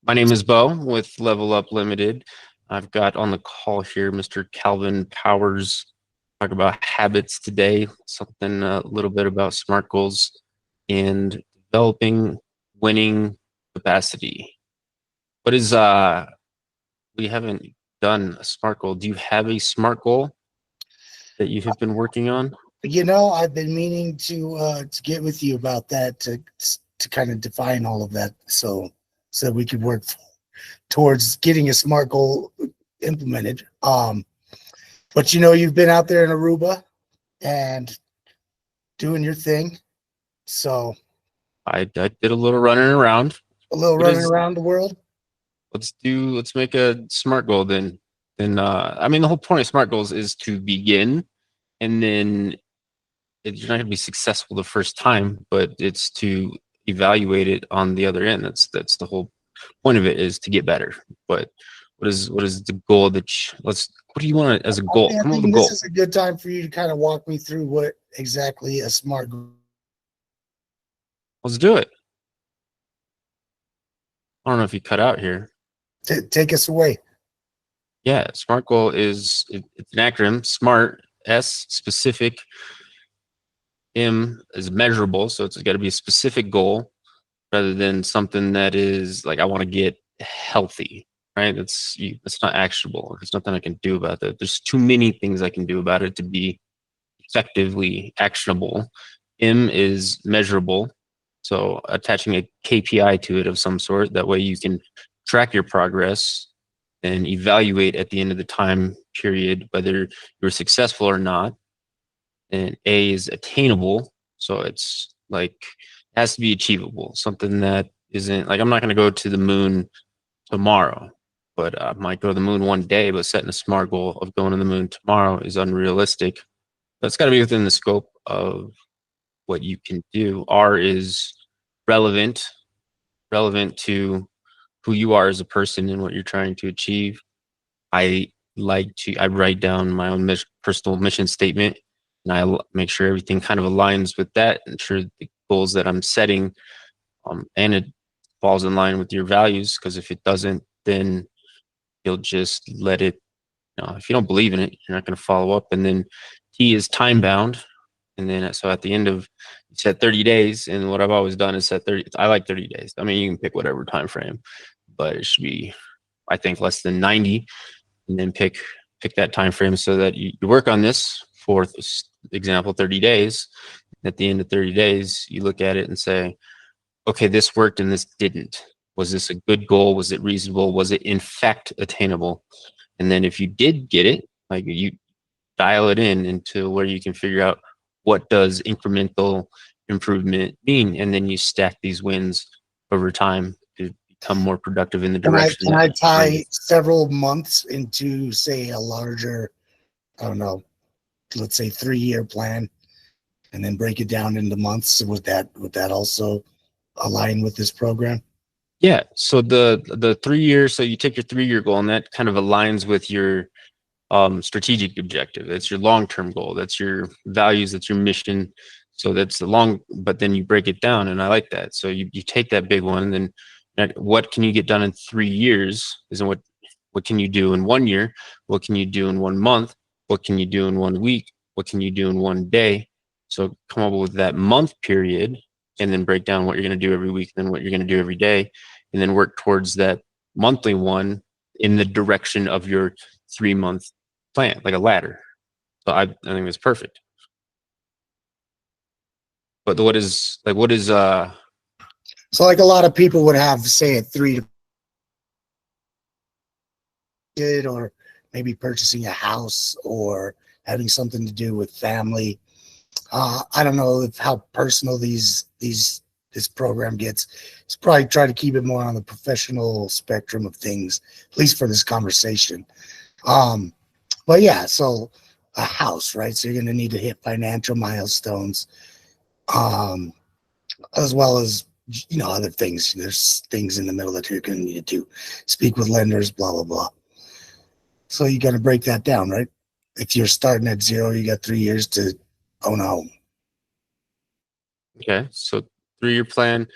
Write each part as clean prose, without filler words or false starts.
My name is Bo with Level Up Limited. I've got on the call here Mr. Calvin Powers. Talk about habits today, something a little bit about SMART goals and developing winning capacity. What is we haven't done a SMART goal. Do you have a SMART goal that you have been working on? I've been meaning to get with you about that to kind of define all of that, so we could work towards getting a SMART goal implemented. But you've been out there in Aruba and doing your thing, so I did a little running around. a little What running is around the world. let's make a SMART goal then. I mean the whole point of SMART goals is to begin, and then you're not going to be successful the first time, but it's to evaluate it on the other end. That's the whole point of it, is to get better. But what is the goal what do you want as a goal? I Come up with a think this goal. is a good time for you to kind of walk me through what exactly a SMART goal. Let's do it. I don't know if you cut out here. Take us away. Yeah, SMART goal it's an acronym. SMART, S, specific, M is measurable, so it's got to be a specific goal rather than something that is like, I want to get healthy, right? It's not actionable. There's nothing I can do about that. There's too many things I can do about it to be effectively actionable. M is measurable, so attaching a KPI to it of some sort. That way you can track your progress and evaluate at the end of the time period whether you're successful or not. And A is attainable, so it's like it has to be achievable. Something that isn't like, I'm not going to go to the moon tomorrow, but I might go to the moon one day. But setting a SMART goal of going to the moon tomorrow is unrealistic. That's got to be within the scope of what you can do. R is relevant, relevant to who you are as a person and what you're trying to achieve. I write down my own personal mission statement, and I make sure everything kind of aligns with that, ensure the goals that I'm setting, and it falls in line with your values. Because if it doesn't, then you'll just let it. If you don't believe in it, you're not going to follow up. And then T is time bound. And then so at the end of, you set 30 days, and what I've always done is set 30. I like 30 days. I mean, you can pick whatever time frame, but it should be, I think, less than 90, and then pick that time frame so that you work on this for example 30 days. At the end of 30 days, you look at it and say, okay, this worked and this didn't. Was this a good goal? Was it reasonable? Was it in fact attainable? And then if you did get it, like, you dial it in into where you can figure out what does incremental improvement mean, and then you stack these wins over time to become more productive in the direction. Can I tie several months into, say, a larger, I don't know, let's say 3-year plan, and then break it down into months? Would that also align with this program? Yeah. So the 3 year, so you take your 3-year goal, and that kind of aligns with your strategic objective. That's your long-term goal. That's your values. That's your mission. So that's the long, but then you break it down, and I like that. So you take that big one, and then what can you get done in 3 years? Isn't what can you do in 1 year? What can you do in 1 month? What can you do in 1 week? What can you do in 1 day? So come up with that month period, and then break down what you're going to do every week, then what you're going to do every day, and then work towards that monthly one in the direction of your 3-month plan, like a ladder. So I think that's perfect. But what is So like a lot of people would have, say, a 3 to, or maybe purchasing a house or having something to do with family. I don't know how personal this program gets. It's probably try to keep it more on the professional spectrum of things, at least for this conversation. But yeah, so a house, right? So you're going to need to hit financial milestones, as well as other things. There's things in the middle that you're going to need to speak with lenders, blah blah blah. So you got to break that down, right? If you're starting at 0, you got 3 years to own a home. Okay, so 3-year plan,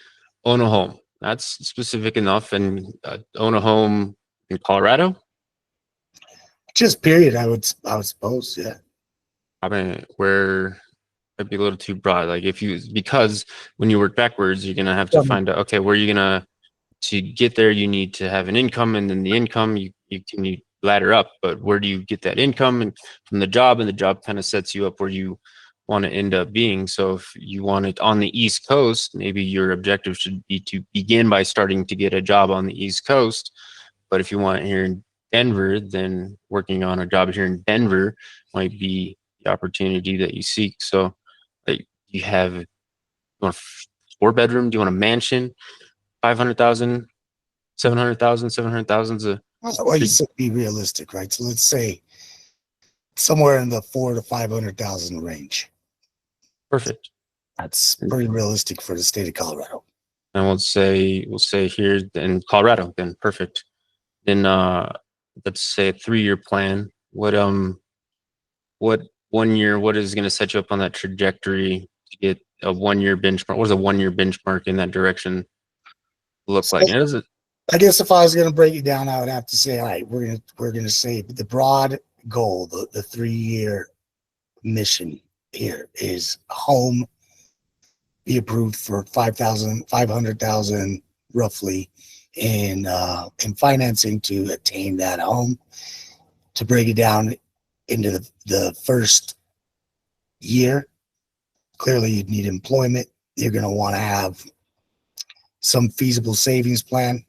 own a home. That's specific enough. And own a home in Colorado. Just period. I would suppose. Yeah. I mean, where might be a little too broad. Like if you, because when you work backwards, you're gonna have to find out, okay, where you're gonna, to get there, you need to have an income, and then the income you ladder up, but where do you get that income? And from the job, and the job kind of sets you up where you want to end up being. So if you want it on the East Coast, maybe your objective should be to begin by starting to get a job on the East Coast. But if you want it here in Denver, then working on a job here in Denver might be the opportunity that you seek. So like you have, you want a 4-bedroom? Do you want a mansion? 500,000, 700,000, 700,000 is a Well, you said be realistic, right? So let's say somewhere in the 400 to 500,000 range. perfect. That's pretty realistic for the state of Colorado. And we'll say here in Colorado, then perfect. Then let's say a 3-year plan. What 1 year, what is going to set you up on that trajectory to get a 1-year benchmark? What does a 1-year benchmark in that direction look like? And is it, I guess if I was going to break it down, I would have to say, all right, we're gonna say the broad goal, the 3-year mission here is home be approved for 500,000 roughly in financing to attain that home. To break it down into the first year, clearly you'd need employment. You're going to want to have some feasible savings plan.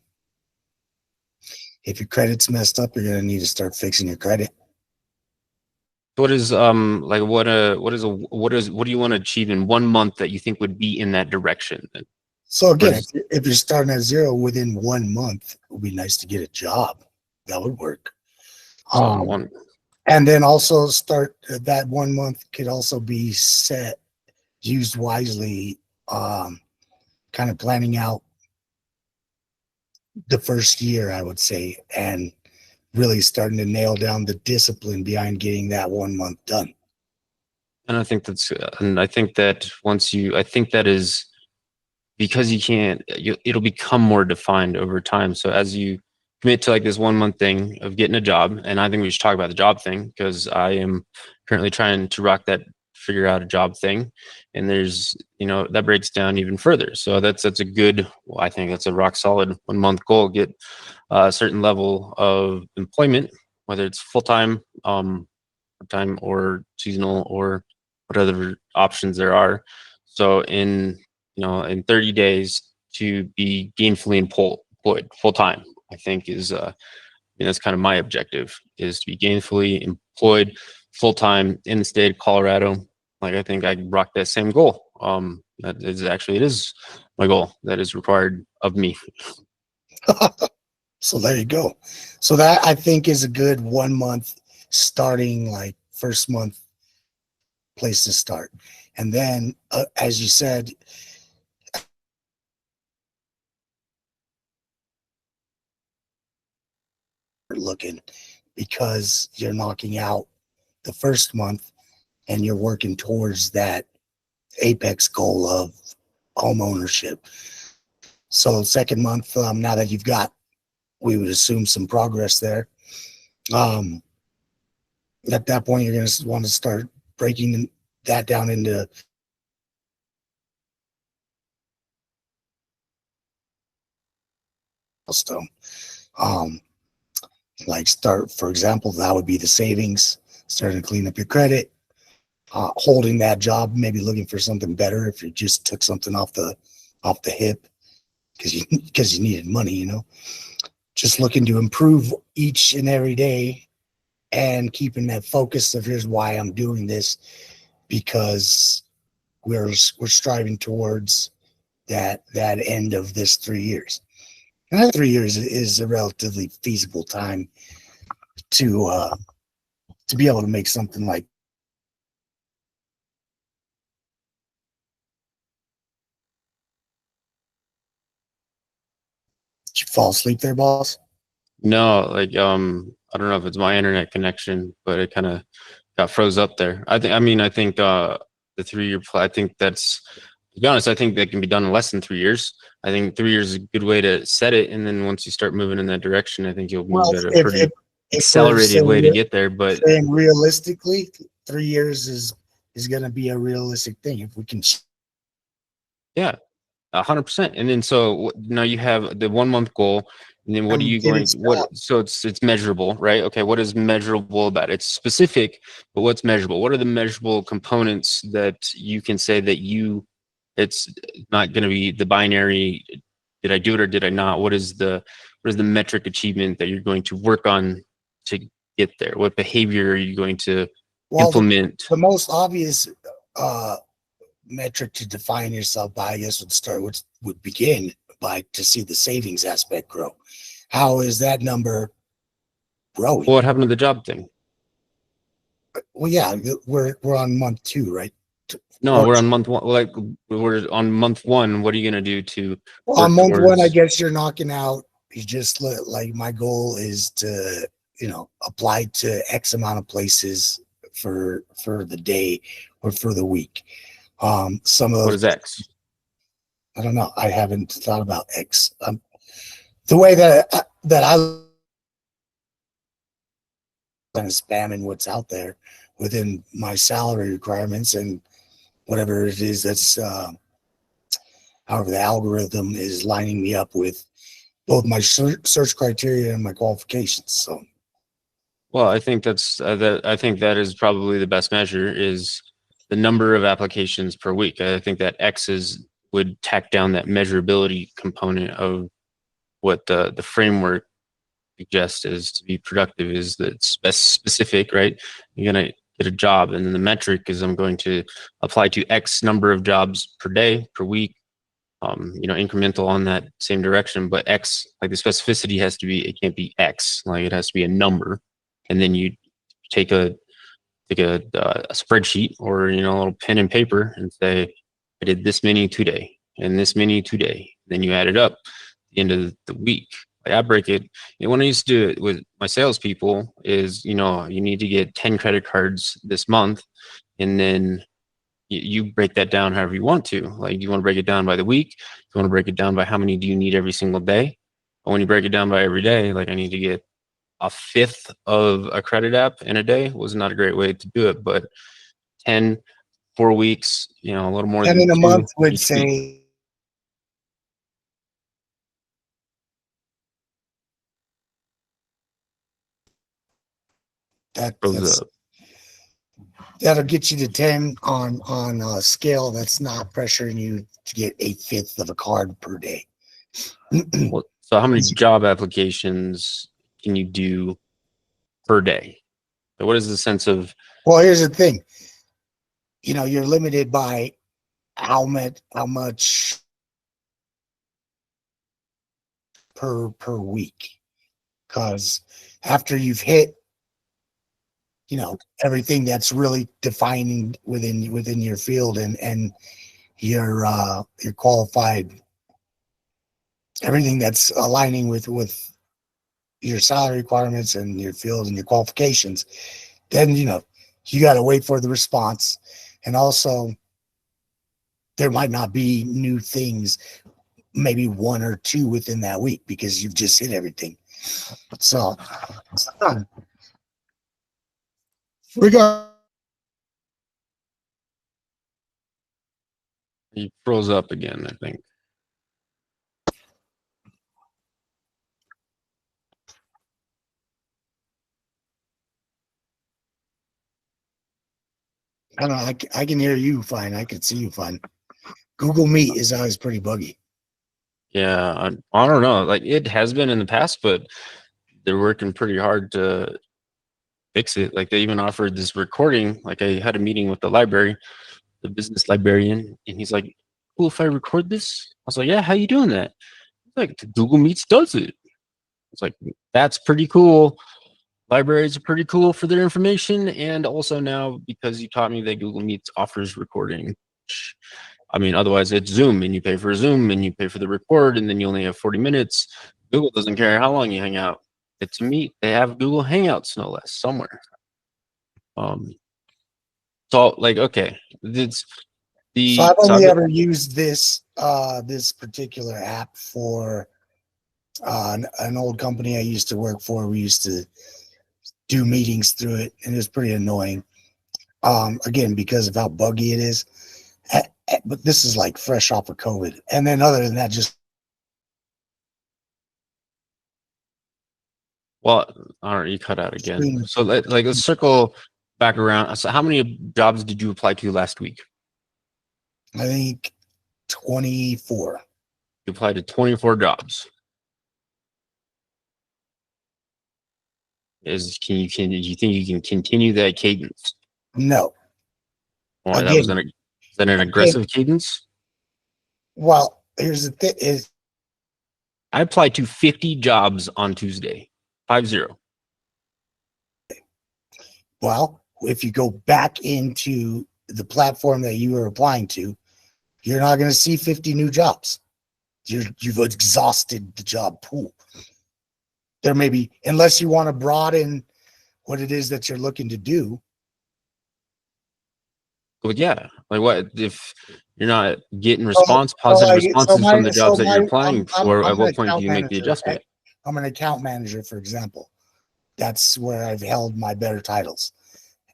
If your credit's messed up, you're going to need to start fixing your credit. what is like what do you want to achieve in 1 month that you think would be in that direction? So again, if you're starting at zero within 1 month, it would be nice to get a job. That would work. And then also start that 1 month could also be used wisely, kind of planning out the first year, I would say, and really starting to nail down the discipline behind getting that 1 month done. And I think that I think that is because it'll become more defined over time. So as you commit to like this 1 month thing of getting a job, and I think we should talk about the job thing because I am currently trying to figure out a job thing, and there's, that breaks down even further. So that's a good, I think that's a rock solid 1 month goal. Get a certain level of employment, whether it's full-time, part-time, or seasonal, or what other options there are. So in 30 days to be gainfully employed full-time, I think is that's kind of my objective, is to be gainfully employed full-time in the state of Colorado. Like I think I rock that same goal. It is my goal that is required of me. So there you go. So that I think is a good 1 month starting, like first month place to start. And then, as you said, looking, because you're knocking out the first month and you're working towards that apex goal of home ownership. So second month, now that you've got, we would assume, some progress there, at that point, you're going to want to start breaking that down into milestone. Like start, for example, that would be the savings, starting to clean up your credit, holding that job, maybe looking for something better if you just took something off the hip because you needed money, just looking to improve each and every day and keeping that focus of here's why I'm doing this, because we're striving towards that end of this 3 years. And that 3 years is a relatively feasible time to be able to make something like. Did you fall asleep there, boss? No, like I don't know if it's my internet connection, but it kind of got froze up there. I think the 3 year plan, I think that's To be honest, I think that can be done in less than 3 years. I think 3 years is a good way to set it, and then once you start moving in that direction, I think you'll move Well, at a if pretty we're accelerated way to get there. But saying realistically, 3 years is going to be a realistic thing if we can. yeah, 100%. And then so now you have the 1 month goal, and then what are We you didn't going? stop. What? So it's measurable, right? Okay, what is measurable about it? It's specific, but what's measurable? What are the measurable components that you can say that you? It's not going to be the binary. Did I do it or did I not? What is the metric achievement that you're going to work on to get there? What behavior are you going to Well, implement? the most obvious uh, metric to define yourself by, I guess, would begin by to see the savings aspect grow. How is that number growing? What happened to the job thing? Well, yeah, we're on month 2, right? No, Or we're on month one. Like we're on month one. What are you gonna do to on work month 1, I towards? guess you're knocking out. You just like my goal is to apply to X amount of places for the day or for the week. Some of What those, is X? I don't know. I haven't thought about X. The way that I kind of spamming what's out there within my salary requirements and whatever it is that's however the algorithm is lining me up with both my search criteria and my qualifications. So Well, I think I think that is probably the best measure is the number of applications per week. I think that X's would tack down that measurability component of what the framework suggests is to be productive is that specific, right? You're gonna get a job, and then the metric is I'm going to apply to X number of jobs per day, per week, incremental on that same direction. But X, like the specificity has to be, it can't be X, like it has to be a number. And then you take a spreadsheet or a little pen and paper and say, I did this many today and this many today. Then you add it up at the end of the week. Like I break it. When I used to do it with my salespeople is, you need to get 10 credit cards this month, and then you break that down however you want to. Like, do you want to break it down by the week? Do you want to break it down by how many do you need every single day? But when you break it down by every day, like I need to get a fifth of a credit app in a day was not a great way to do it. But 10, 4 weeks, a little more and than in a month two would each week. say that Grows up. that'll get you to 10 on a scale that's not pressuring you to get 1/5 of a card per day. Well, so how many job applications can you do per day? So what is the sense of Well, here's the thing. You're limited by how much per week. Because after you've hit, everything that's really defining within your field and your qualified, everything that's aligning with your salary requirements and your field and your qualifications, then you got to wait for the response. And also there might not be new things, maybe 1 or 2 within that week because you've just hit everything. So regardless, he froze up again, I think. I don't know. I can hear you fine. I can see you fine. Google Meet is always pretty buggy. Yeah, I don't know. Like it has been in the past, but they're working pretty hard to fix it. Like they even offered this recording. Like I had a meeting with the library, the business librarian, and he's like, "Cool if I record this?" I was like, "Yeah, how you doing that?" He's like, "Google Meets does it." It's like that's pretty cool. Libraries are pretty cool for their information, and also now because you taught me that Google Meets offers recording. I mean, otherwise it's Zoom, and you pay for Zoom, and you pay for the record, and then you only have 40 minutes. Google doesn't care how long you hang out. It's a meet. They have Google Hangouts, no less, somewhere. Um, so like, okay, it's So I've only ever used this this particular app for an old company I used to work for. We used to do meetings through it, and it was pretty annoying. Again, because of how buggy it is. But this is like fresh off of COVID. And then other than that, just well, all right, you cut out again. So let's circle back around. So how many jobs did you apply to last week? I think 24. You applied to 24 jobs. Do you think you can continue that cadence? No. Well, is that an aggressive cadence? Well, here's the thing is I applied to 50 jobs on Tuesday. 50. Well, if you go back into the platform that you were applying to, you're not going to see 50 new jobs. You've exhausted the job pool. There may be, unless you want to broaden what it is that you're looking to do. Well, yeah. Like what if you're not getting positive responses from the jobs that you're applying for? At what point do you make the adjustment? I'm an account manager, for example. That's where I've held my better titles.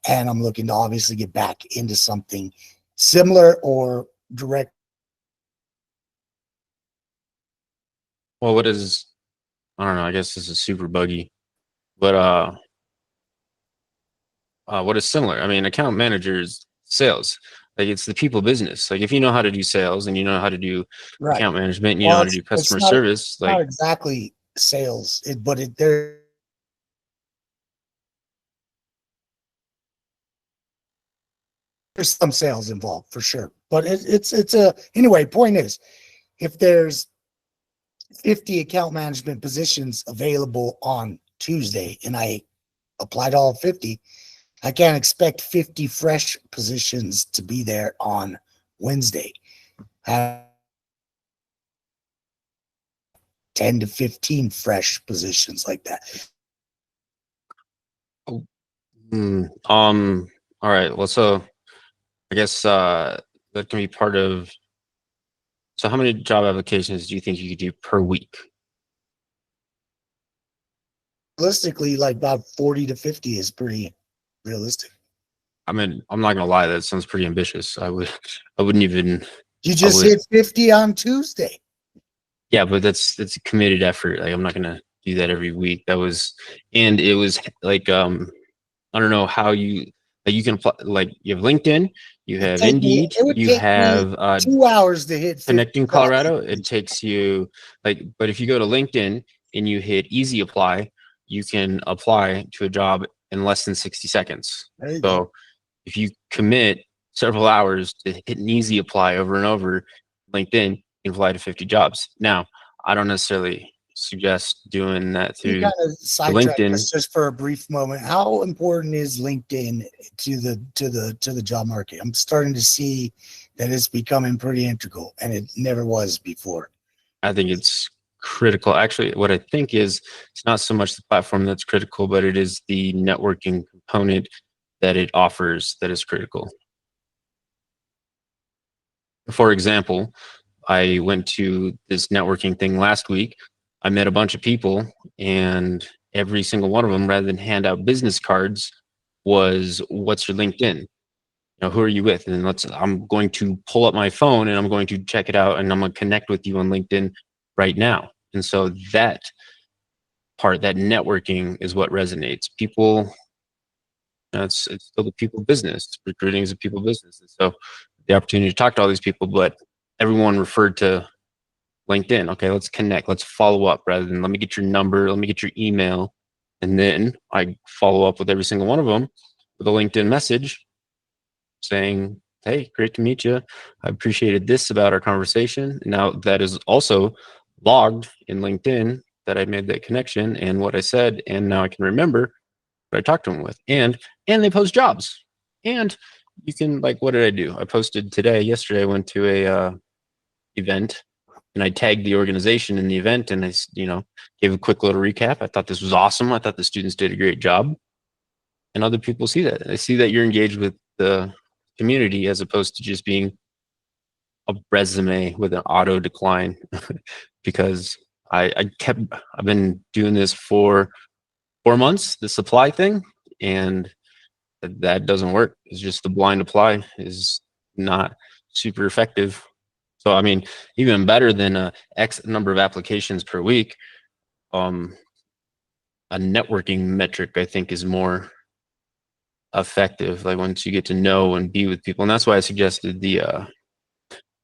And I'm looking to obviously get back into something similar or direct. Well, I don't know. I guess this is super buggy, but what is similar? I mean, account managers, sales, like it's the people business. Like if you know how to do sales and you know how to do account management, and you know how to do customer service, like not exactly sales, but there's some sales involved for sure. But anyway, point is, if there's 50 account management positions available on Tuesday and I applied all 50, I can't expect 50 fresh positions to be there on Wednesday. 10 to 15 fresh positions like that. All right. Well, so I guess that can be part of. So how many job applications do you think you could do per week? Realistically, like about 40 to 50 is pretty realistic. I mean, I'm not gonna lie, that sounds pretty ambitious. I wouldn't even. You just hit 50 on Tuesday. Yeah, but that's a committed effort. Like I'm not gonna do that every week. It was like I don't know how you can apply, like you have LinkedIn, you have Indeed, you have 2 hours to hit Connecting Colorado. It takes you but if you go to LinkedIn and you hit easy apply, you can apply to a job in less than 60 seconds. So if you commit several hours to hit an easy apply over and over, LinkedIn, you can apply to 50 jobs. Now, I don't necessarily suggest doing that through LinkedIn. Just for a brief moment, how important is LinkedIn to the job market? I'm starting to see that it's becoming pretty integral, and it never was before. I think it's critical. Actually, what I think is it's not so much the platform that's critical, but it is the networking component that it offers that is critical. For example, I went to this networking thing last week. I met a bunch of people, and every single one of them, rather than hand out business cards, was what's your LinkedIn? You know, who are you with? And I'm going to pull up my phone and I'm going to check it out and I'm going to connect with you on LinkedIn right now. And so that part, that networking is what resonates. People, it's still the people business. Recruiting is a people business. And so the opportunity to talk to all these people, but everyone referred to LinkedIn. Okay, let's connect. Let's follow up rather than let me get your number, let me get your email. And then I follow up with every single one of them with a LinkedIn message saying, hey, great to meet you. I appreciated this about our conversation. Now that is also logged in LinkedIn that I made that connection and what I said. And now I can remember what I talked to them with. And they post jobs. And you can, like, what did I do? I posted yesterday I went to a event and I tagged the organization in the event and I, gave a quick little recap. I thought this was awesome. I thought the students did a great job. And other people see that. They see that you're engaged with the community as opposed to just being a resume with an auto decline because I've been doing this for 4 months, the supply thing, and that doesn't work. It's just the blind apply is not super effective. So, I mean, even better than X number of applications per week, a networking metric, I think, is more effective. Like once you get to know and be with people. And that's why I suggested the go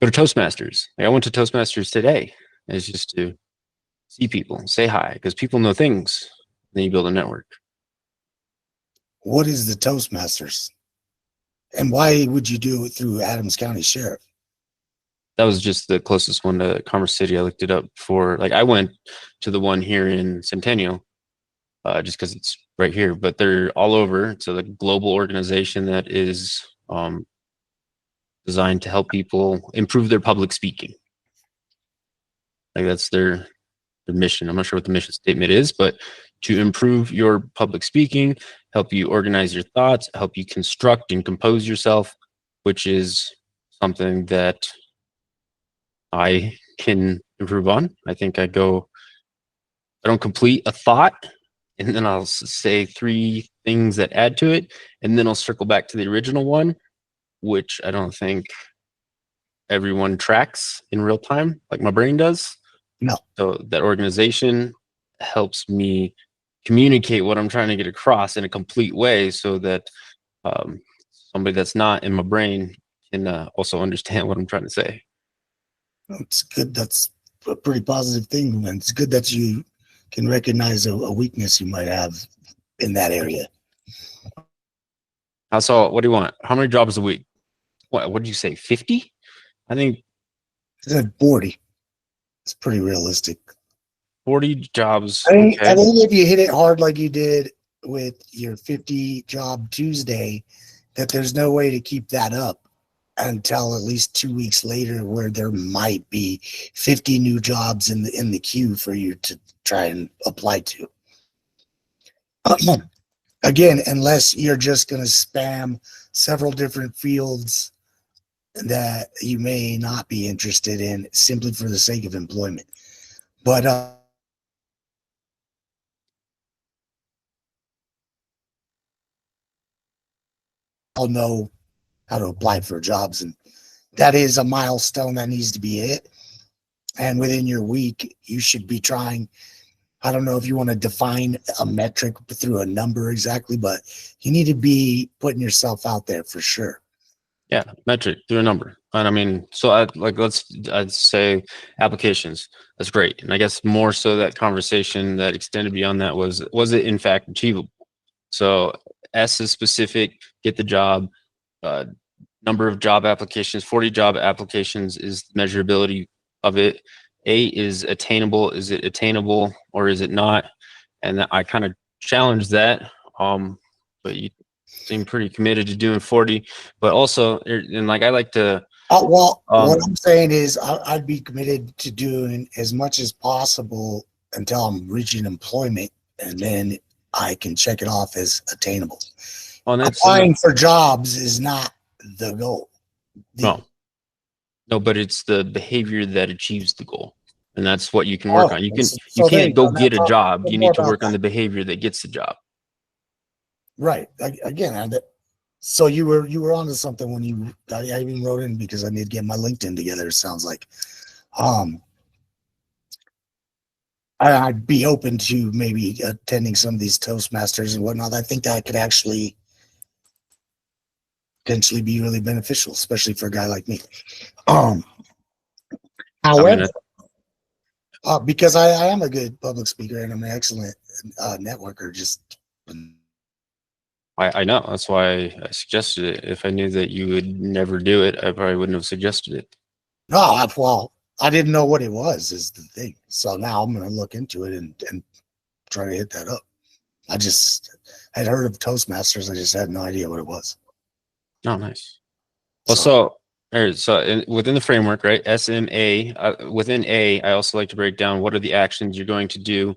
to Toastmasters. Like I went to Toastmasters today. It's just to see people, say hi, because people know things. Then you build a network. What is the Toastmasters? And why would you do it through Adams County Sheriff? That was just the closest one to Commerce City. I looked it up for, like, I went to the one here in Centennial just because it's right here, but they're all over. It's a global organization that is designed to help people improve their public speaking. Like that's their mission. I'm not sure what the mission statement is, but to improve your public speaking, help you organize your thoughts, help you construct and compose yourself, which is something that I can improve on. I think I don't complete a thought and then I'll say 3 things that add to it. And then I'll circle back to the original one, which I don't think everyone tracks in real time like my brain does. No. So that organization helps me communicate what I'm trying to get across in a complete way so that somebody that's not in my brain can also understand what I'm trying to say. It's good. That's a pretty positive thing. And it's good that you can recognize a weakness you might have in that area. So what do you want? How many jobs a week? What did you say? 50? I think It's at 40. It's pretty realistic. 40 jobs. I think Okay. if you hit it hard like you did with your 50 job Tuesday, that there's no way to keep that up until at least 2 weeks later, where there might be 50 new jobs in the queue for you to try and apply to. Again, unless you're just going to spam several different fields that you may not be interested in simply for the sake of employment. But I'll know how to apply for jobs, and that is a milestone that needs to be hit. And within your week, you should be trying. I don't know if you want to define a metric through a number exactly, but you need to be putting yourself out there for sure. Yeah, metric through a number. And I mean, so I'd say applications. That's great. And I guess more so that conversation that extended beyond that was it in fact achievable? So S is specific, get the job, number of job applications, 40 job applications is measurability of it. A is attainable. Is it attainable or is it not? And I kind of challenged that. But you seem pretty committed to doing 40, but also, and like I like to. Well, what I'm saying is I'd be committed to doing as much as possible until I'm reaching employment, and then I can check it off as attainable. Applying for jobs is not the goal. No, but it's the behavior that achieves the goal. And that's what you can work on. You can't go get a job. You need to work on the behavior that gets the job. Right. Again, so you were onto something when I even wrote in because I need to get my LinkedIn together. It sounds like, I'd be open to maybe attending some of these Toastmasters and whatnot. I think that could actually potentially be really beneficial, especially for a guy like me. However, because I am a good public speaker and I'm an excellent networker, I know. That's why I suggested it. If I knew that you would never do it, I probably wouldn't have suggested it. No, well, I didn't know what it was is the thing. So now I'm going to look into it and try to hit that up. I just had heard of Toastmasters. I just had no idea what it was. Oh, nice. Well, so within the framework, right? SMA, within A, I also like to break down what are the actions you're going to do.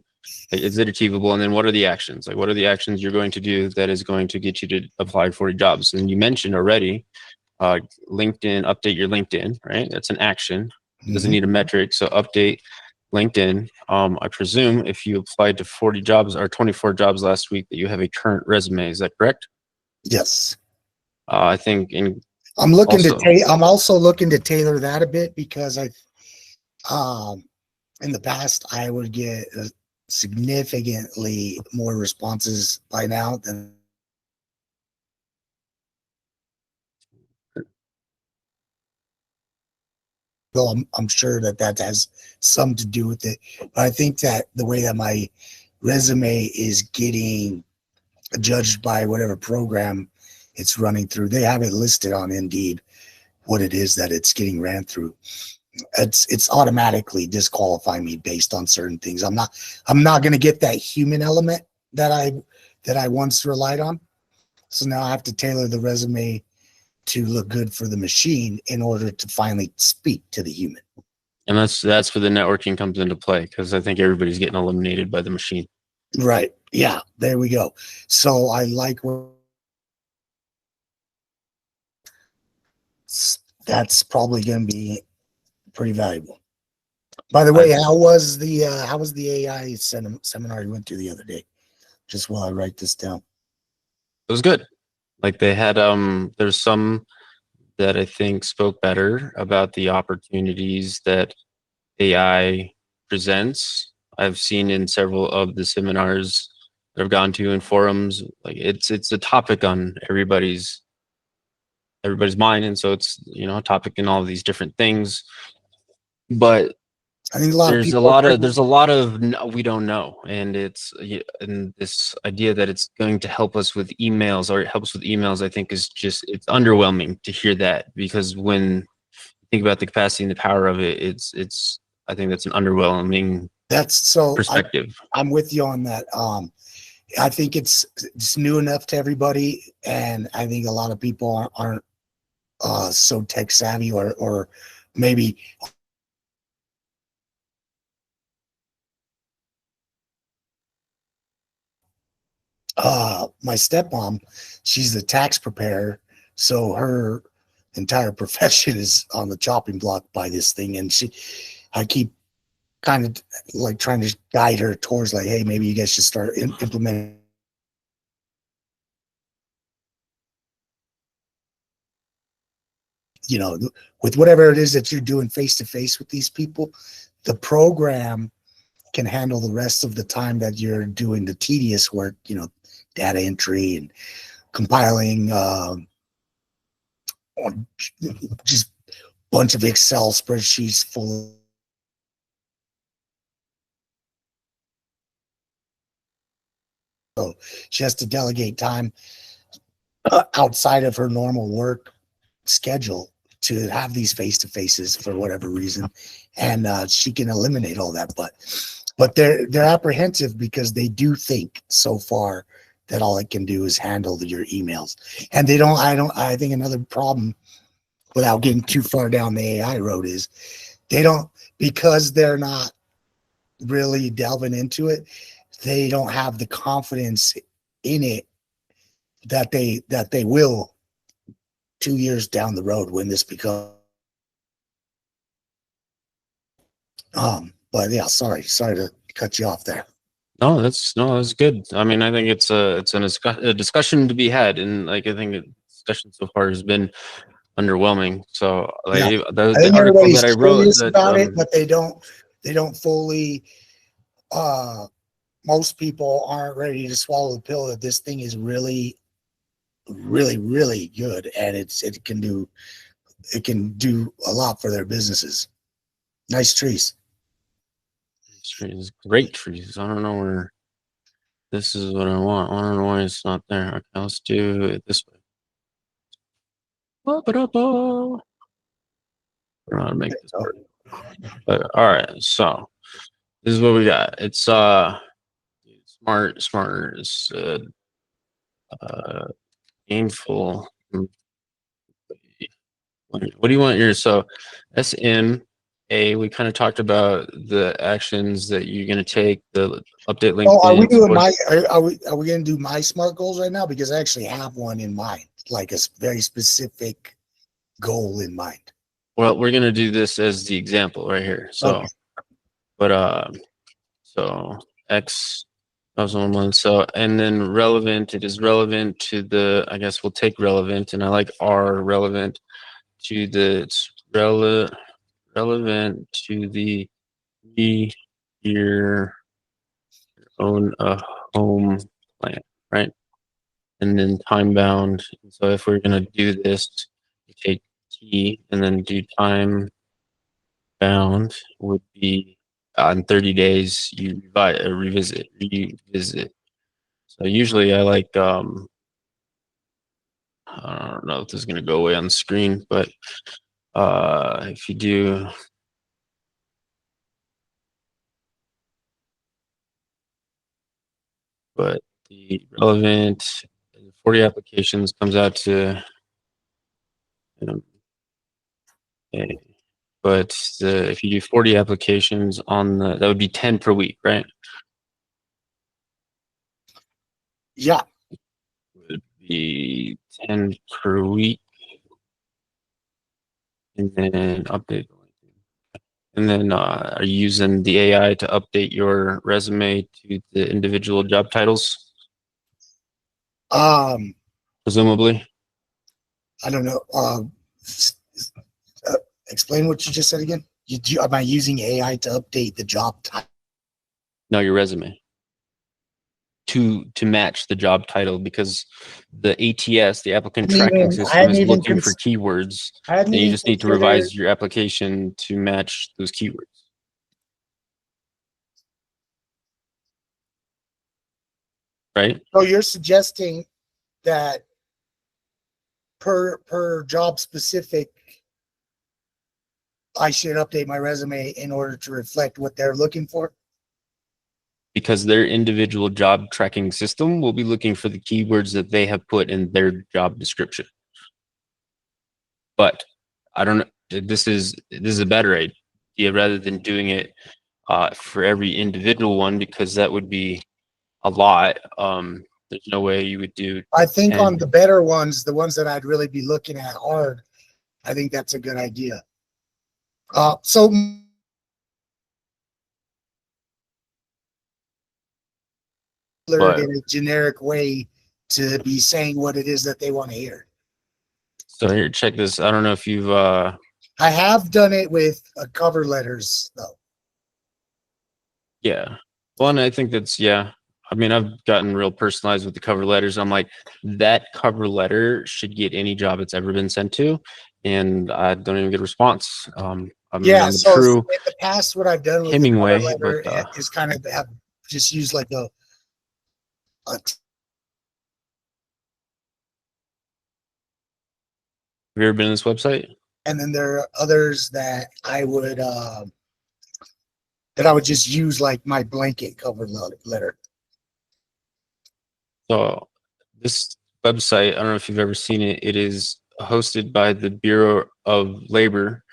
Like, is it achievable? And then what are the actions? Like, what are the actions you're going to do that is going to get you to apply for jobs? And you mentioned already LinkedIn, update your LinkedIn, right? That's an action. It doesn't Mhm. need a metric. So update LinkedIn. I presume if you applied to 40 jobs or 24 jobs last week that you have a current resume. Is that correct? Yes. I think also, I'm also looking to tailor that a bit because um, in the past, I would get significantly more responses by now than. Though I'm sure that has some to do with it. But I think that the way that my resume is getting judged by whatever program it's running through, they have it listed on Indeed what it is that it's getting ran through. It's automatically disqualifying me based on certain things. I'm not going to get that human element that I once relied on. So now I have to tailor the resume to look good for the machine in order to finally speak to the human. and that's where the networking comes into play because I think everybody's getting eliminated by the machine. Right. Yeah, there we go. So I like that's probably going to be pretty valuable. By the way, how was the AI seminar you went to the other day? Just while I write this down. It was good. Like they had there's some that I think spoke better about the opportunities that AI presents. I've seen in several of the seminars that I've gone to in forums, like it's a topic on everybody's mind, and so it's a topic in all of these different things. But I think a lot of people are there's a lot of we don't know, and and this idea that it's going to help us with emails or it helps with emails, I think is just it's underwhelming to hear that because when you think about the capacity and the power of it, it's I think that's an underwhelming that's so perspective. I'm with you on that. I think it's new enough to everybody, and I think a lot of people aren't so tech savvy or maybe my stepmom, she's a tax preparer, so her entire profession is on the chopping block by this thing, and I keep kind of like trying to guide her towards like, hey, maybe you guys should start implementing. With whatever it is that you're doing face to face with these people, the program can handle the rest of the time that you're doing the tedious work, data entry and compiling, just bunch of Excel spreadsheets full so she has to delegate time outside of her normal work schedule to have these face to faces for whatever reason, and she can eliminate all that. But they're apprehensive because they do think so far that all it can do is handle your emails, and they don't. I think another problem, without getting too far down the AI road, is they don't, because they're not really delving into it. They don't have the confidence in it that they will 2 years down the road when this becomes. But yeah, sorry to cut you off there. No, that's good. I mean, I think a discussion to be had, and like I think the discussion so far has been underwhelming. So like Yeah, I the think article everybody's that I wrote curious that about it, but they don't fully. Uh, Most people aren't ready to swallow the pill that this thing is really, really, really good, and it can do a lot for their businesses. Nice trees. trees, great trees. I don't know where this is what I want. I don't know why it's not there. Okay, let's do it this way. Ba-ba-da-ba. I don't know how to make this work. But all right, so this is what we got. It's smarter is gainful. What do you want your so SM A? We kind of talked about the actions that you're going to take. The update Oh, are we LinkedIn. doing my? Are we going to do my smart goals right now? Because I actually have one in mind, like a very specific. goal in mind? Well, we're gonna do this as the example right here. So, Okay. but so X 2001. So, and then relevant, it is relevant to the, I guess we'll take relevant, and I like R, relevant to the, it's relevant to the year own a home plan, right? And then time bound. So if we're gonna do this, we take T and then do time bound would be on 30 days you revisit. So usually I like I don't know if this is gonna go away on the screen, but if you do, but the relevant 40 applications comes out to okay. But if you do 40 applications on the, that would be 10 per week, right? Yeah. Would be 10 per week. And then update. And then are you using the AI to update your resume to the individual job titles? Um, Presumably. I don't know. Explain what you just said again. Am I using AI to update the job title? No, your resume. To match the job title, because the ATS, the applicant tracking system, is looking for keywords, and you just need to revise your application to match those keywords. Right? So you're suggesting that per job specific, I should update my resume in order to reflect what they're looking for? Because their individual job tracking system will be looking for the keywords that they have put in their job description. But I don't know. This is a better idea rather than doing it for every individual one, because that would be a lot. There's no way you would do. I think 10. on the better ones, the ones that I'd really be looking at hard, I think that's a good idea. So in a generic way to be saying what it is that they want to hear. So here, check this. I don't know if you've I have done it with cover letters though. yeah. Well, and I think that's, yeah. I mean, I've gotten real personalized with the cover letters. I'm like, that cover letter should get any job it's ever been sent to, and I don't even get a response. Yeah, I'm the so true in the past, what I've done with Hemingway, the cover but letter is kind of have just used like a have you ever been to this website? and then there are others that I would just use like my blanket cover letter. So this website, I don't know if you've ever seen it. It is hosted by the Bureau of Labor,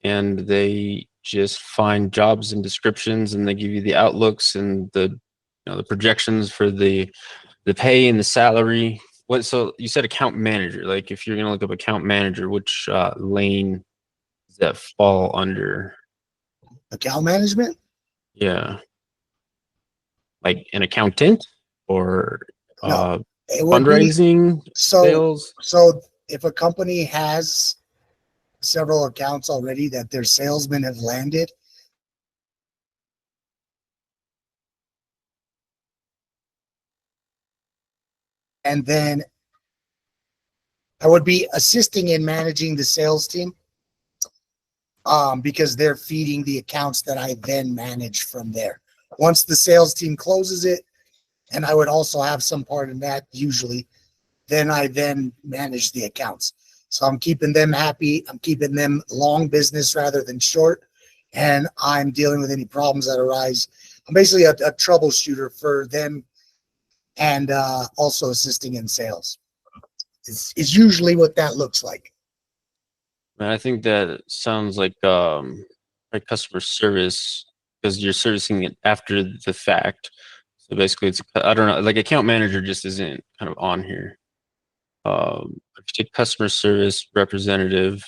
and they just find jobs and descriptions, and they give you the outlooks and the the projections for the pay and the salary. What, so you said account manager, like if you're gonna look up account manager, which lane does that fall under? Account management? Yeah, like an accountant or No, it would be fundraising, sales. so if a company has several accounts already that their salesmen have landed, and then I would be assisting in managing the sales team, because they're feeding the accounts that I then manage from there. Once the sales team closes it, and I would also have some part in that usually, then I then manage the accounts. So I'm keeping them happy. I'm keeping them long business rather than short. And I'm dealing with any problems that arise. I'm basically a troubleshooter for them, and also assisting in sales. Is usually what that looks like. And I think that sounds like customer service, because you're servicing it after the fact. So basically, it's, I don't know, like account manager just isn't kind of on here. If you take customer service representative,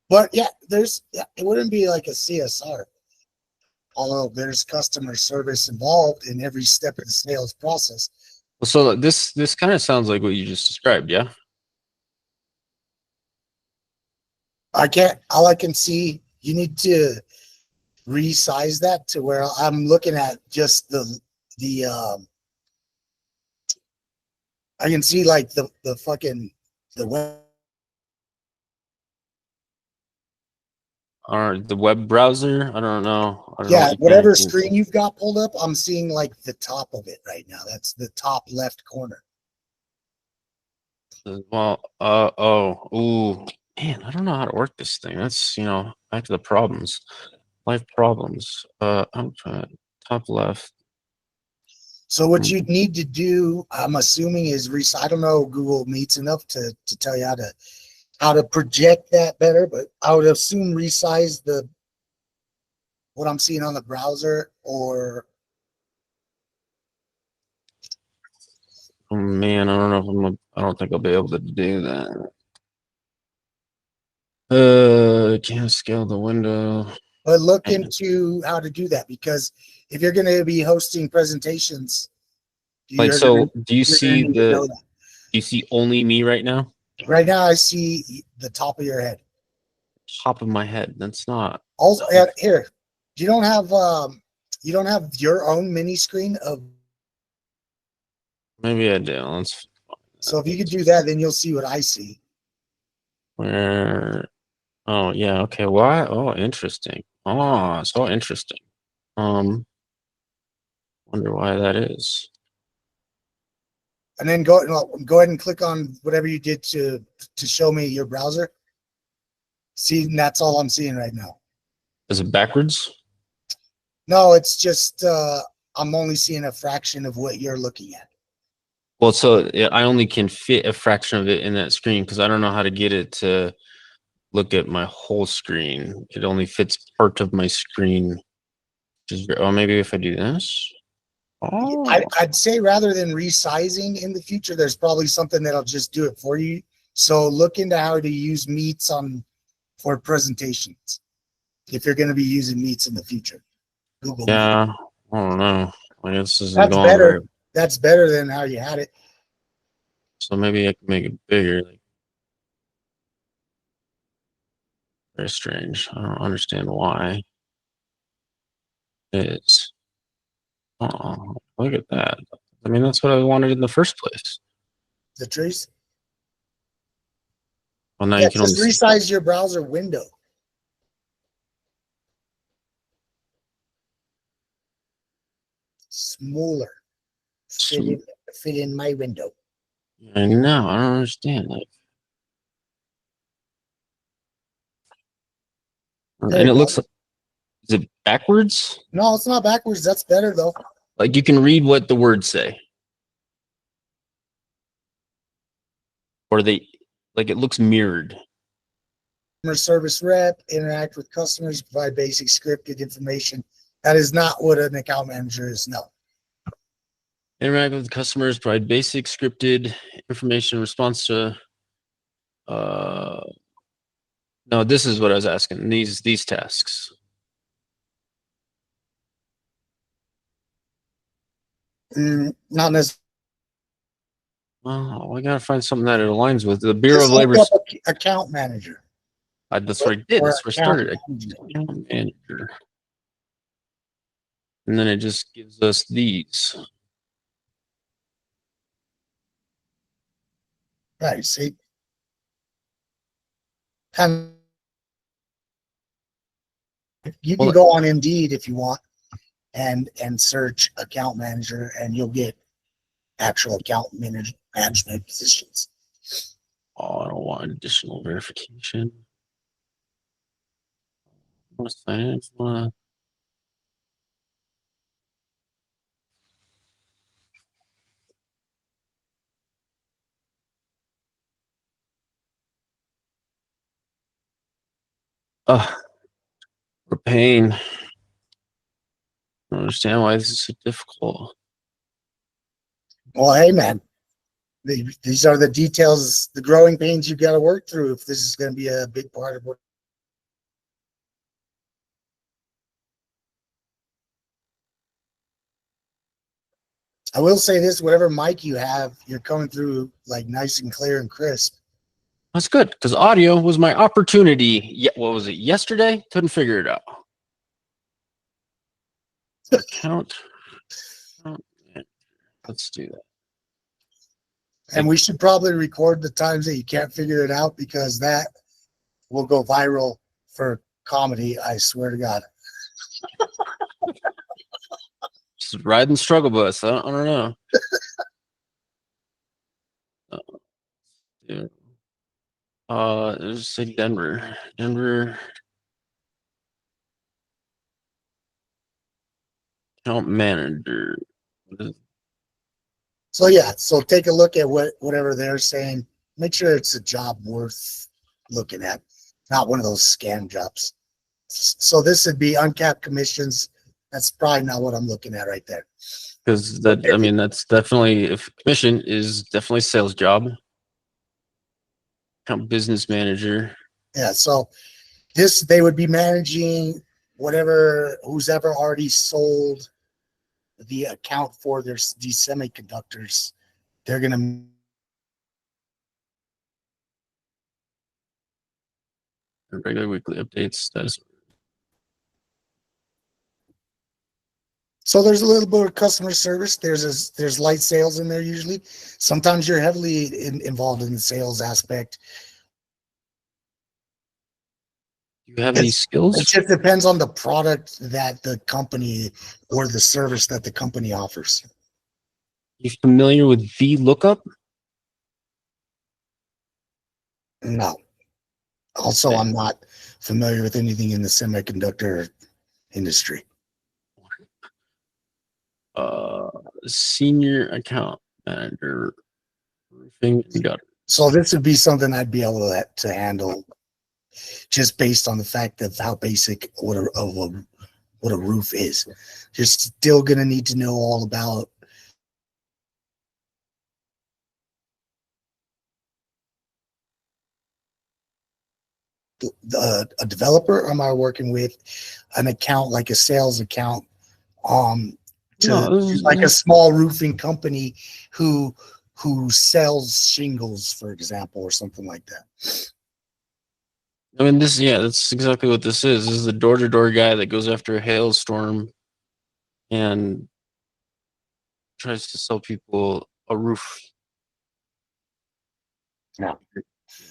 But yeah, it wouldn't be like a CSR, although there's customer service involved in every step of the sales process. so this kind of sounds like what you just described, yeah. All I can see, you need to resize that to where I'm looking at just the I can see like the fucking the web. Or the web browser. I don't know. I don't know Yeah, what you whatever can. screen you've got pulled up, I'm seeing like the top of it right now. That's the top left corner. Well, ooh, man, I don't know how to work this thing. That's, back to the problems, life problems. I'm trying top left. So what you need to do, I'm assuming, is I don't know Google Meets enough to tell you how to project that better, but I would assume resize the what I'm seeing on the browser, or Oh man, I don't know if I don't think I'll be able to do that. Can't scale the window. but look into how to do that, because if you're going to be hosting presentations, Like, you're so going you're going to need to know that. do you see only me right now? Right now, I see the top of your head. Top of my head. That's not. Also, here, you you don't have your own mini screen of. Maybe I do. Let's. So if you could do that, then you'll see what I see. Where? Oh yeah. Okay. Why? Oh, interesting. Oh, so interesting. Um, wonder why that is. And then go ahead and click on whatever you did to show me your browser. See, and that's all I'm seeing right now. Is it backwards? No, it's just I'm only seeing a fraction of what you're looking at. Well, so I only can fit a fraction of it in that screen because I don't know how to get it to look at my whole screen. It only fits part of my screen. Oh, maybe if I do this. Oh, I'd say rather than resizing in the future, there's probably something that'll just do it for you. So look into how to use Meets for presentations if you're going to be using Meets in the future. Google Meet. yeah. I don't know. I guess this isn't That's going better. very. That's better than how you had it. So maybe I can make it bigger. Like, very strange. I don't understand why. It's. Oh, look at that. I mean, that's what I wanted in the first place. The trees. Well, now Yeah, you can only just see. resize your browser window. Smaller. Fit in my window. I know. I don't understand. Like, There and you it go. looks like, is it backwards? No, it's not backwards. That's better though. Like you can read what the words say. Or like it looks mirrored. Customer service rep, interact with customers, provide basic scripted information. That is not what an account manager is. No. Interact with customers, provide basic scripted information in response to uh no, this is what I was asking. These tasks. Not necessarily. Oh, I gotta find something that it aligns with. The Bureau Just of look Labor. up account manager. That's what I did. Or That's where I account started. management. Account manager. And then it just gives us these. Right. See? And you can Well, go on Indeed if you want and search account manager, and you'll get actual management positions. oh, I don't want additional verification. What's that? Oh, we're paying. I don't understand why this is so difficult. Well, hey man, These are the details, the growing pains you got to work through if this is going to be a big part of what. I will say this: whatever mic you have, you're coming through like nice and clear and crisp. That's good because audio was my opportunity. Yeah, what was it? Yesterday, couldn't figure it out. Count. Let's do that. And we should probably record the times that you can't figure it out because that will go viral for comedy. I swear to God. Just riding struggle bus. I don't know. Yeah. Just say Denver. Denver. Account manager. So yeah, so take a look at whatever they're saying. Make sure it's a job worth looking at, not one of those scam jobs. So this would be uncapped commissions. That's probably not what I'm looking at right there. Because that, I mean, that's definitely, if commission is definitely sales job. Account business manager. Yeah, so this, they would be managing who's ever already sold the account for these semiconductors. They're going to. Regular weekly updates. So there's a little bit of customer service. There's light sales in there usually. Sometimes you're heavily involved in the sales aspect. Do you have any skills? It just depends on the product that the company or the service that the company offers. You familiar with VLOOKUP? No. Also, I'm not familiar with anything in the semiconductor industry. Senior account manager. So this would be something I'd be able to handle just based on the fact of how basic what a roof is. You're still going to need to know all about a developer. Am I working with an account like a sales account like a small roofing company who sells shingles, for example, or something like that? I mean, that's exactly what this is. This is the door-to-door guy that goes after a hailstorm and tries to sell people a roof. No,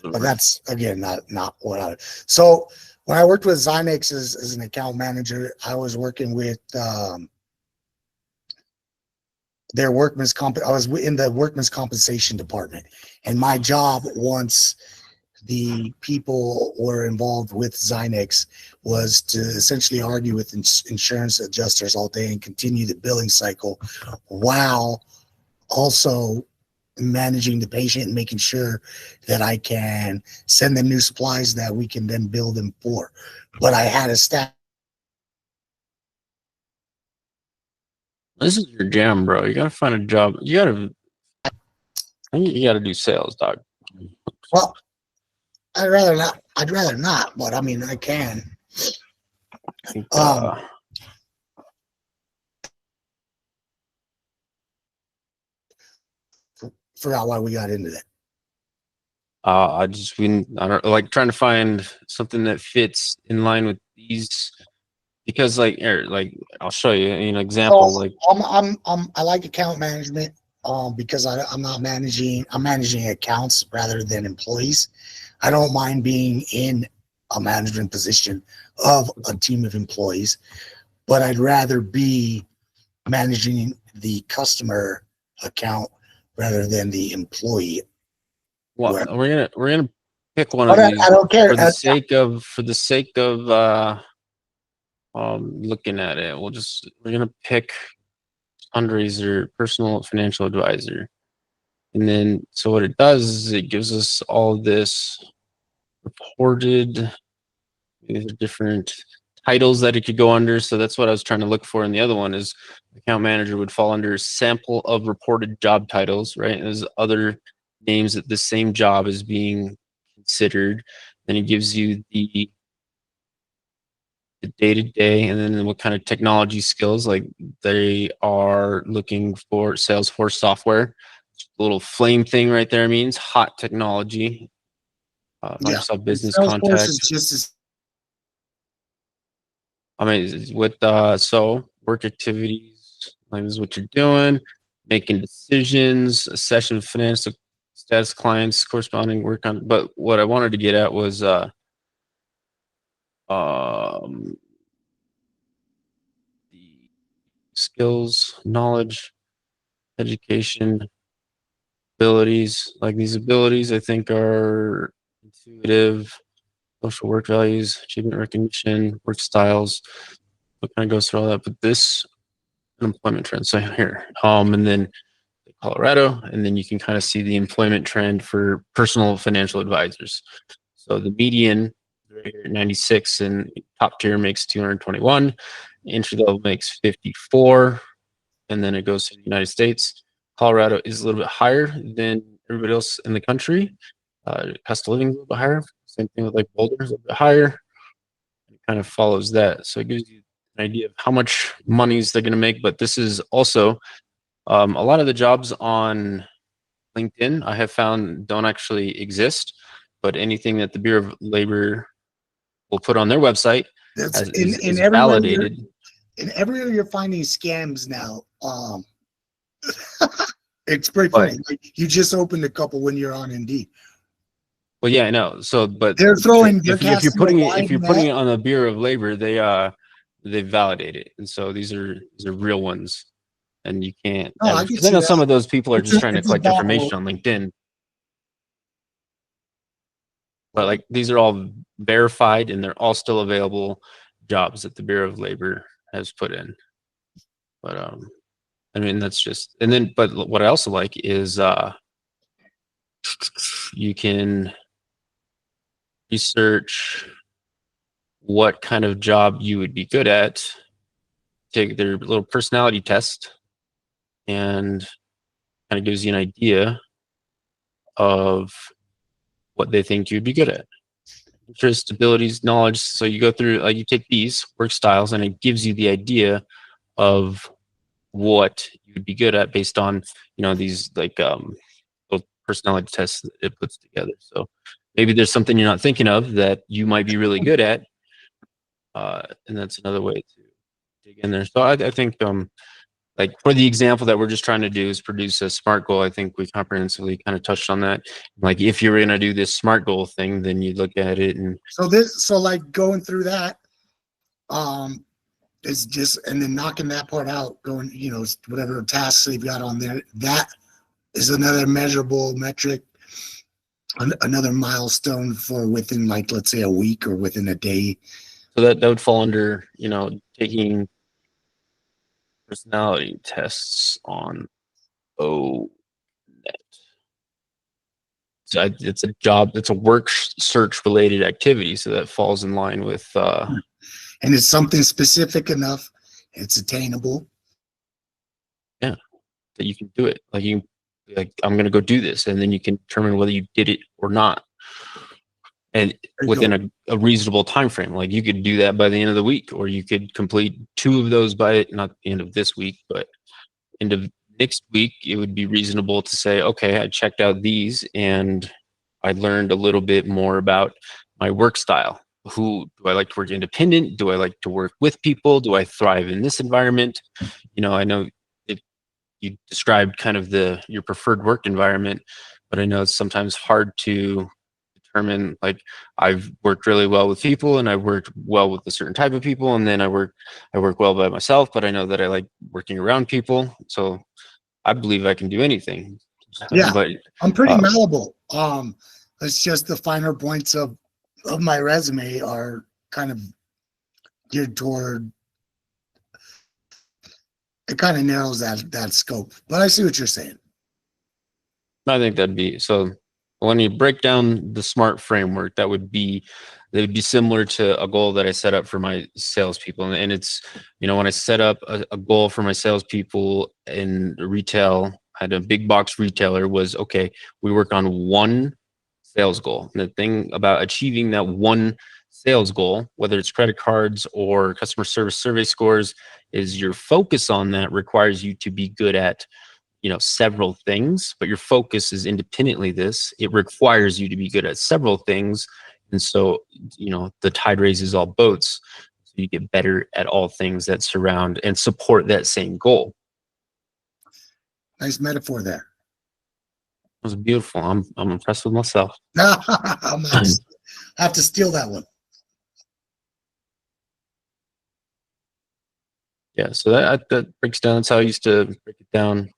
but that's again not what I. So when I worked with Zynex as an account manager, I was working with their workman's comp. I was in the workman's compensation department, and my job once the people were involved with Zynex was to essentially argue with insurance adjusters all day and continue the billing cycle while also managing the patient and making sure that I can send them new supplies that we can then bill them for. But I had a staff. This is your jam, bro. You gotta find a job. You gotta do sales, dog. Well, I'd rather not, but I mean, I can. Forgot why we got into that. I don't like trying to find something that fits in line with these, because like I'll show you an example. So, like I like account management because I'm managing accounts rather than employees. I don't mind being in a management position of a team of employees, but I'd rather be managing the customer account rather than the employee. Well, we're gonna pick one of these. I don't care for the sake of looking at it. We're gonna pick fundraiser, personal financial advisor, and then so what it does is it gives us all this reported. These are different titles that it could go under. So that's what I was trying to look for. And the other one is account manager would fall under sample of reported job titles, right? And there's other names that the same job is being considered. Then it gives you the day-to-day, and then what kind of technology skills, like they are looking for Salesforce software. The little flame thing right there means hot technology. Yeah. Microsoft And Business Salesforce Contact. is just as I mean, with so work activities, like this is what you're doing, making decisions, a session of financial status clients, corresponding work on. But what I wanted to get at was the skills, knowledge, education, abilities. Like these abilities, I think are intuitive, social work values, achievement recognition, work styles. What kind of goes through all that? But this employment trend. So here, and then Colorado, and then you can kind of see the employment trend for personal financial advisors. So the median right here at 96, and top tier makes 221, entry level makes 54, and then it goes to the United States. Colorado is a little bit higher than everybody else in the country. Cost of living is a little bit higher. Same thing with like Boulder is a little bit higher. It kind of follows that. So it gives you an idea of how much monies they're going to make. But this is also a lot of the jobs on LinkedIn I have found don't actually exist, but anything that the Bureau of Labor will put on their website that's is validated. Everywhere you're finding scams now. It's pretty But funny. Like, you just opened a couple when you're on Indeed. well, yeah, I know. So, but They're throwing. if you're putting it on the Bureau of Labor, they validate it, and so these are real ones, and you can't. Oh, I can Because I see know that. some of those people are It's just trying to it's a collect bot information on LinkedIn, but like these are all verified, and they're all still available jobs that the Bureau of Labor has put in. But I mean that's just, and then but what I also like is you can research what kind of job you would be good at, take their little personality test, and kind of gives you an idea of what they think you'd be good at. Interest, abilities, knowledge. So you go through, like you take these work styles, and it gives you the idea of what you'd be good at based on, these like little personality tests that it puts together. So maybe there's something you're not thinking of that you might be really good at, and that's another way to dig in there. So I think like for the example that we're just trying to do is produce a SMART goal. I think we comprehensively kind of touched on that. Like if you're going to do this SMART goal thing, then you look at it and so like going through that, is just, and then knocking that part out, going, whatever tasks they've got on there, that is another measurable metric, another milestone for within, like, let's say a week or within a day. so that would fall under, taking personality tests on O. So it's a job, it's a work search related activity. So that falls in line with, And it's something specific enough, it's attainable. yeah, that you can do it. Like I'm going to go do this. And then you can determine whether you did it or not. And within a reasonable time frame. Like you could do that by the end of the week, or you could complete 2 of those by not the end of this week, but end of next week. It would be reasonable to say, okay, I checked out these and I learned a little bit more about my work style. Who do I like to work independent? Do I like to work with people? Do I thrive in this environment? I know you described kind of your preferred work environment, but I know it's sometimes hard to determine. Like I've worked really well with people, and I've worked well with a certain type of people, and then I work well by myself, but I know that I like working around people. So I believe I can do anything. Yeah, but I'm pretty malleable. It's just the finer points of my resume are kind of geared toward, it kind of narrows that scope. But I see what you're saying. I think that'd be so. When you break down the SMART framework, that would be similar to a goal that I set up for my salespeople. And it's, when I set up a goal for my salespeople in retail, I had a big box retailer, was okay, we work on one sales goal. And the thing about achieving that one sales goal, whether it's credit cards or customer service survey scores, is your focus on that requires you to be good at several things, but your focus is independently this. It requires you to be good at several things. And so, the tide raises all boats. So you get better at all things that surround and support that same goal. Nice metaphor there. It was beautiful. I'm impressed with myself. I have to steal that one. Yeah, so that breaks down. That's how I used to break it down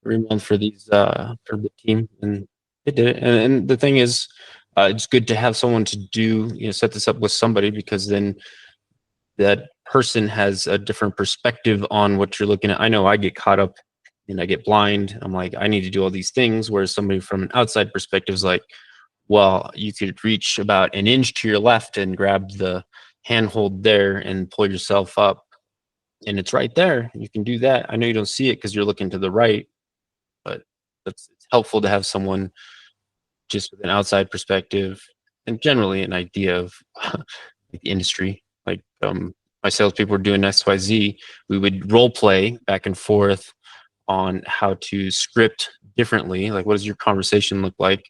every month for these for the team, and it did it. And the thing is, it's good to have someone to set this up with somebody, because then that person has a different perspective on what you're looking at. I know I get caught up and I get blind. I'm like, I need to do all these things, whereas somebody from an outside perspective is like, well, you could reach about an inch to your left and grab the handhold there and pull yourself up, and it's right there. You can do that. I know you don't see it because you're looking to the right, but it's helpful to have someone just with an outside perspective and generally an idea of the industry. Like my salespeople were doing XYZ, we would role play back and forth on how to script differently. Like, what does your conversation look like?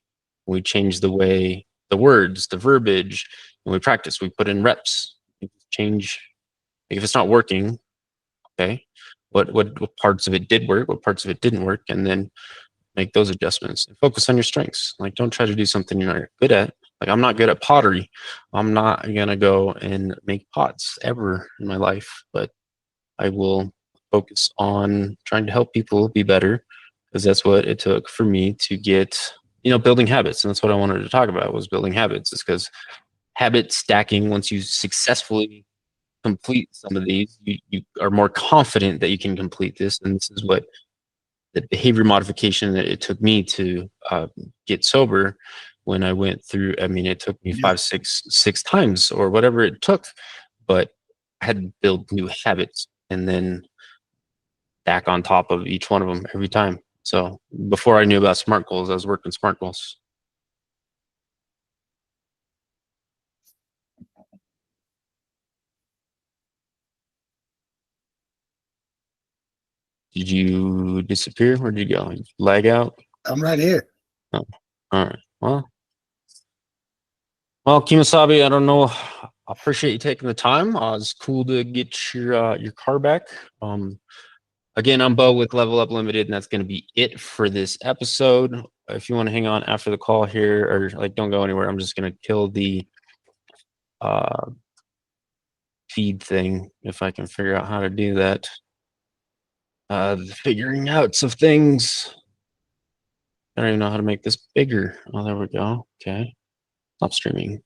We change the way, the words, the verbiage, and we practice. We put in reps. We change. Like, if it's not working, okay, what parts of it did work? What parts of it didn't work? And then make those adjustments and focus on your strengths. Like, don't try to do something you're not good at. Like, I'm not good at pottery. I'm not gonna go and make pots ever in my life, but I will focus on trying to help people be better, because that's what it took for me to get, building habits. And that's what I wanted to talk about, was building habits. Is because habit stacking, once you successfully complete some of these, you are more confident that you can complete this. And this is what the behavior modification that it took me to get sober. When I went through, I mean, it took me Yeah. six times or whatever it took, but I had to build new habits and then back on top of each one of them every time. So before I knew about SMART goals, I was working SMART goals. Did you disappear? Where did you go? Lag out? I'm right here. Oh, all right. Well, Kimasabi, I don't know. I appreciate you taking the time. It's cool to get your car back. Again, I'm Bo with Level Up Limited, and that's going to be it for this episode. If you want to hang on after the call here, or like, don't go anywhere, I'm just going to kill the feed thing if I can figure out how to do that. The figuring outs of things. I don't even know how to make this bigger. Oh, there we go. Okay. Stop streaming.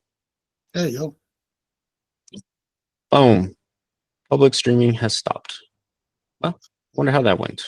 There you go. Boom. Public streaming has stopped. Well, wonder how that went.